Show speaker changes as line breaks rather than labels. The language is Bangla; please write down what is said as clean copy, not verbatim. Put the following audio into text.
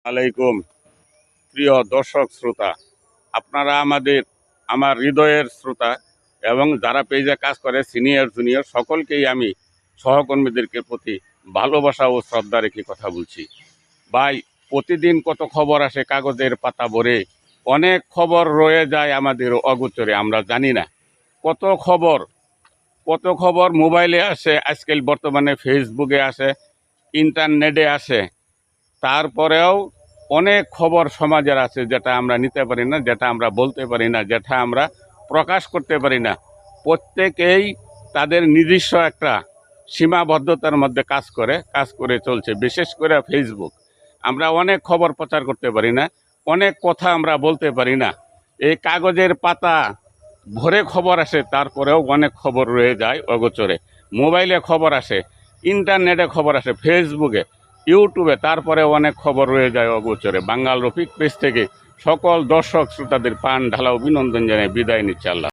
আলাইকুম প্রিয় দর্শক শ্রোতা, আপনারা আমার হৃদয়ের শ্রোতা এবং যারা পেজে কাজ করে সিনিয়র জুনিয়র সকলকেই আমি সহকর্মীদেরকে প্রতি ভালোবাসা ও শ্রদ্ধা রেখে কথা বলছি। ভাই, প্রতিদিন কত খবর আসে কাগজের পাতা ভরে, অনেক খবর রয়ে যায় আমাদের অগোচরে, আমরা জানি না। কত খবর মোবাইলে আসে, আজকাল বর্তমানে ফেসবুকে আসে, ইন্টারনেটে আসে। তারপরেও অনেক খবর সমাজের আছে যেটা আমরা নিতে পারি না, যেটা আমরা বলতে পারি না, যেটা আমরা প্রকাশ করতে পারি না। প্রত্যেকেই তাদের নিজস্ব একটা সীমাবদ্ধতার মধ্যে কাজ করে চলছে। বিশেষ করে ফেসবুক, আমরা অনেক খবর প্রচার করতে পারি না, অনেক কথা আমরা বলতে পারি না। এই কাগজের পাতা ভরে খবর আসে, তারপরেও অনেক খবর রয়ে যায় অগোচরে। মোবাইলে খবর আসে, ইন্টারনেটে খবর আসে, ফেসবুকে, ইউটিউবে, তারপরে অনেক খবর রয়ে যায় অগোচরে। বাঙ্গাল রফিক পেজ থেকে সকল দর্শক শ্রোতাদের প্রাণ ঢালা অভিনন্দন জানিয়ে বিদায় নিচ্ছে। আল্লাহ।